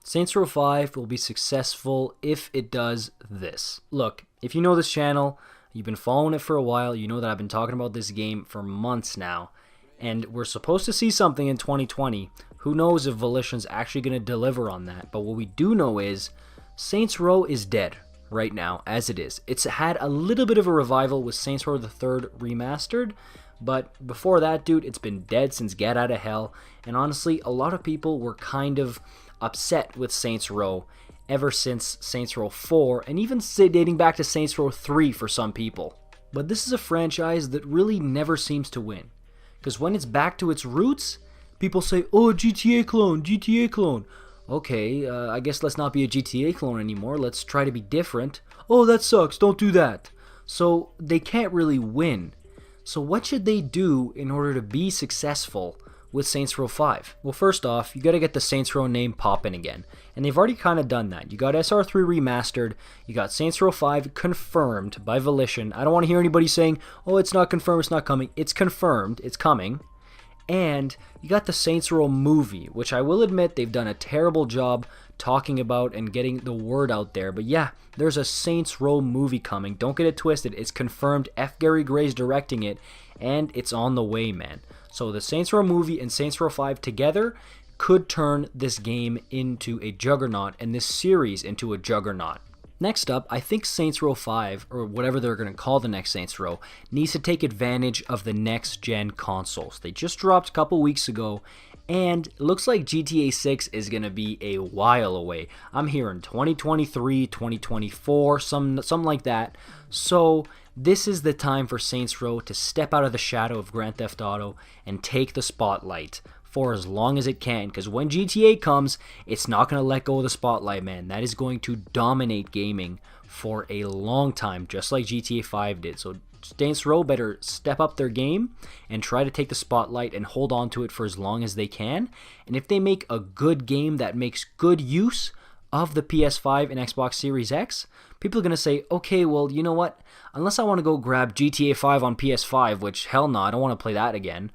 Saints Row 5 will be successful if it does this. Look, if you know this channel, you've been following it for a while, you know that I've been talking about this game for months now, and we're supposed to see something in 2020. Who knows if Volition's actually going to deliver on that, but what we do know is Saints Row is dead right now, as it is. It's had a little bit of a revival with Saints Row the Third Remastered, but before that, dude, it's been dead since Get Out of Hell, and honestly, a lot of people were kind of upset with Saints Row ever since Saints Row 4, and even dating back to Saints Row 3 for some people. But this is a franchise that really never seems to win, because when it's back to its roots, people say, oh, GTA clone, GTA clone. Okay, I guess let's not be a GTA clone anymore, let's try to be different. Oh, that sucks, don't do that. So they can't really win. So what should they do in order to be successful with Saints Row 5? Well, first off, you gotta get the Saints Row name poppin' again. And they've already kind of done that. You got SR3 Remastered, you got Saints Row 5 confirmed by Volition. I don't want to hear anybody saying, oh, it's not confirmed, it's not coming. It's confirmed, it's coming. And you got the Saints Row movie, which I will admit they've done a terrible job talking about and getting the word out there. But yeah, there's a Saints Row movie coming. Don't get it twisted. It's confirmed. F. Gary Gray's directing it, and it's on the way, man. So the Saints Row movie and Saints Row 5 together could turn this game into a juggernaut and this series into a juggernaut. Next up, I think Saints Row 5, or whatever they're going to call the next Saints Row, needs to take advantage of the next-gen consoles. They just dropped a couple weeks ago, and it looks like GTA 6 is going to be a while away. I'm hearing 2023, 2024, something like that. So this is the time for Saints Row to step out of the shadow of Grand Theft Auto and take the spotlight for as long as it can, because when GTA comes, it's not going to let go of the spotlight, man. That is going to dominate gaming for a long time, just like GTA 5 did. So Saints Row better step up their game and try to take the spotlight and hold on to it for as long as they can. And if they make a good game that makes good use of the PS5 and Xbox Series X, people are going to say, okay, well, you know what? Unless I want to go grab GTA 5 on PS5, which hell no, I don't want to play that again,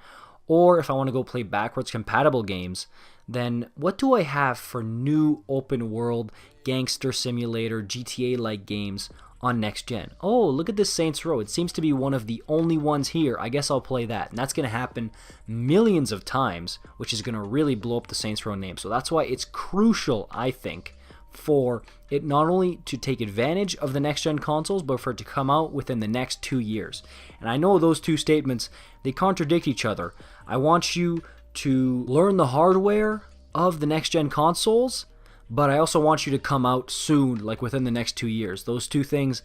or if I want to go play backwards compatible games, then what do I have for new open world gangster simulator GTA-like games on next gen? Oh, look at this Saints Row. It seems to be one of the only ones here. I guess I'll play that. And that's going to happen millions of times, which is going to really blow up the Saints Row name. So that's why it's crucial, I think, for it not only to take advantage of the next-gen consoles, but for it to come out within the next 2 years. And I know those two statements, they contradict each other. I want you to learn the hardware of the next-gen consoles, but I also want you to come out soon, like within the next 2 years. Those two things,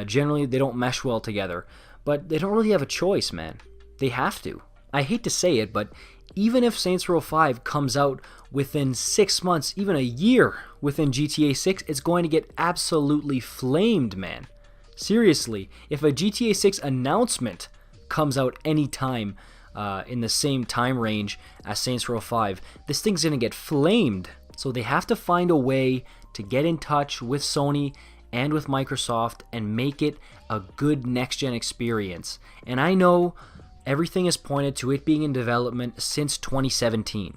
generally, they don't mesh well together. But they don't really have a choice, man. They have to. I hate to say it, but even if Saints Row 5 comes out within 6 months, even a year within GTA 6, it's going to get absolutely flamed, man. Seriously, if a GTA 6 announcement comes out anytime in the same time range as Saints Row 5, this thing's going to get flamed. So they have to find a way to get in touch with Sony and with Microsoft and make it a good next-gen experience. And I know everything is pointed to it being in development since 2017,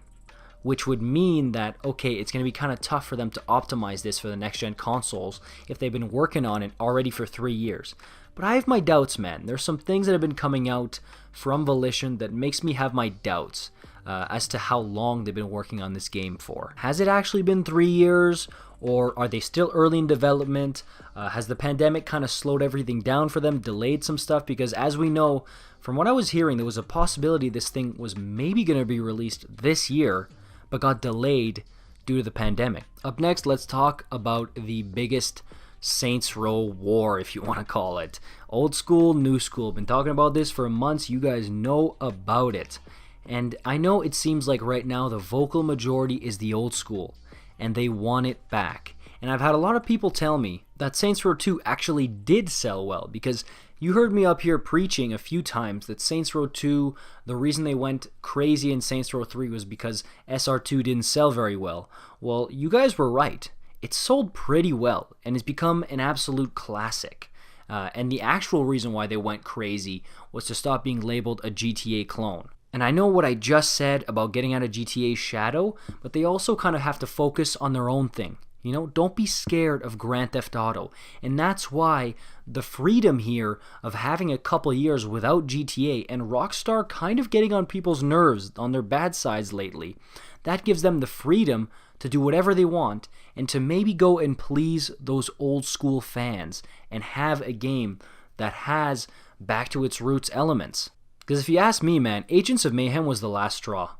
which would mean that, okay, it's going to be kind of tough for them to optimize this for the next-gen consoles if they've been working on it already for 3 years. But I have my doubts, man. There's some things that have been coming out from Volition that makes me have my doubts as to how long they've been working on this game for. Has it actually been 3 years, or are they still early in development? Has the pandemic kind of slowed everything down for them, delayed some stuff? Because as we know, from what I was hearing, there was a possibility this thing was maybe going to be released this year, but got delayed due to the pandemic. Up next, let's talk about the biggest Saints Row war, if you want to call it. Old school, new school. Been talking about this for months. You guys know about it. And I know it seems like right now the vocal majority is the old school, and they want it back. And I've had a lot of people tell me that Saints Row 2 actually did sell well, because you heard me up here preaching a few times that Saints Row 2, the reason they went crazy in Saints Row 3 was because SR2 didn't sell very well. Well, you guys were right. It sold pretty well, and it's become an absolute classic. And the actual reason why they went crazy was to stop being labeled a GTA clone. And I know what I just said about getting out of GTA's shadow, but they also kind of have to focus on their own thing. You know, don't be scared of Grand Theft Auto. And that's why the freedom here of having a couple years without GTA and Rockstar kind of getting on people's nerves on their bad sides lately, that gives them the freedom to do whatever they want and to maybe go and please those old school fans and have a game that has back to its roots elements. Because if you ask me, man, Agents of Mayhem was the last straw.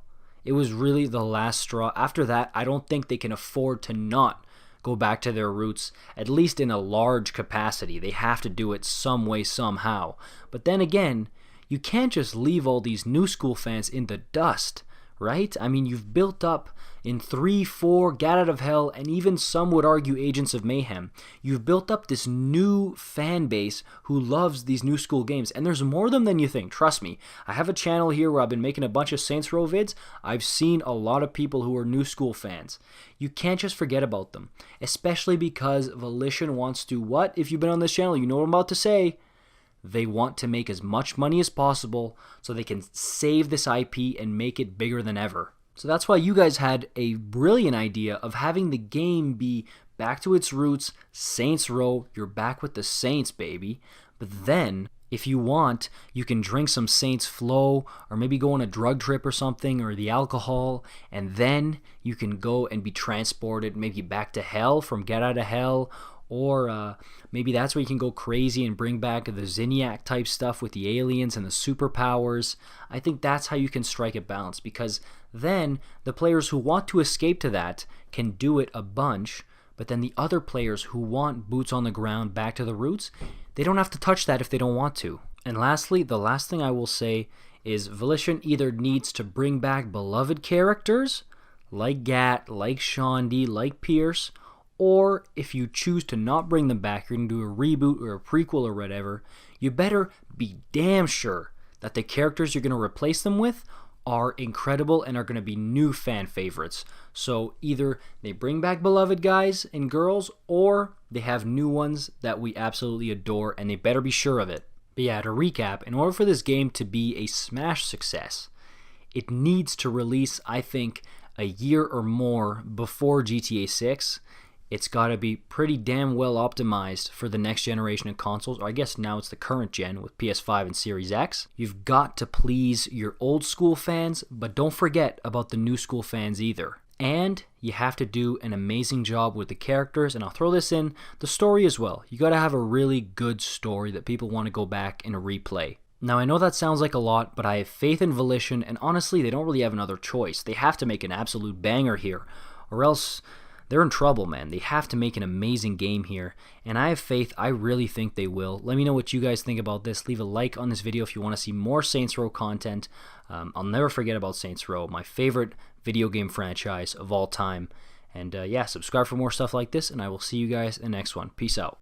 It was really the last straw. After that, I don't think they can afford to not go back to their roots, at least in a large capacity. They have to do it some way, somehow. But then again, you can't just leave all these new school fans in the dust, right? I mean, you've built up in 3, 4, Gat Out of Hell, and even some would argue Agents of Mayhem. You've built up this new fan base who loves these new school games, and there's more of them than you think. Trust me. I have a channel here where I've been making a bunch of Saints Row vids. I've seen a lot of people who are new school fans. You can't just forget about them, especially because Volition wants to what? If you've been on this channel, you know what I'm about to say. They want to make as much money as possible so they can save this IP and make it bigger than ever. So that's why you guys had a brilliant idea of having the game be back to its roots, Saints Row, you're back with the Saints, baby. But then, if you want, you can drink some Saints Flow, or maybe go on a drug trip or something, or the alcohol, and then you can go and be transported maybe back to hell from Get Out of Hell, or maybe that's where you can go crazy and bring back the Zinniac type stuff with the aliens and the superpowers. I think that's how you can strike a balance, because then the players who want to escape to that can do it a bunch, but then the other players who want boots on the ground back to the roots, they don't have to touch that if they don't want to. And lastly, the last thing I will say is Volition either needs to bring back beloved characters like Gat, like Shaundi, like Pierce, or if you choose to not bring them back, you're going to do a reboot or a prequel or whatever, you better be damn sure that the characters you're going to replace them with are incredible and are going to be new fan favorites. So either they bring back beloved guys and girls, or they have new ones that we absolutely adore, and they better be sure of it. But yeah, to recap, in order for this game to be a smash success, it needs to release, I think, a year or more before GTA 6. It's got to be pretty damn well optimized for the next generation of consoles, or I guess now it's the current gen with PS5 and Series X. You've got to please your old school fans, but don't forget about the new school fans either. And you have to do an amazing job with the characters, and I'll throw this in, the story as well. You got to have a really good story that people want to go back and replay. Now, I know that sounds like a lot, but I have faith in Volition, and honestly, they don't really have another choice. They have to make an absolute banger here, or else they're in trouble, man. They have to make an amazing game here, and I have faith. I really think they will. Let me know what you guys think about this. Leave a like on this video if you want to see more Saints Row content. I'll never forget about Saints Row, my favorite video game franchise of all time. And yeah, subscribe for more stuff like this, and I will see you guys in the next one. Peace out.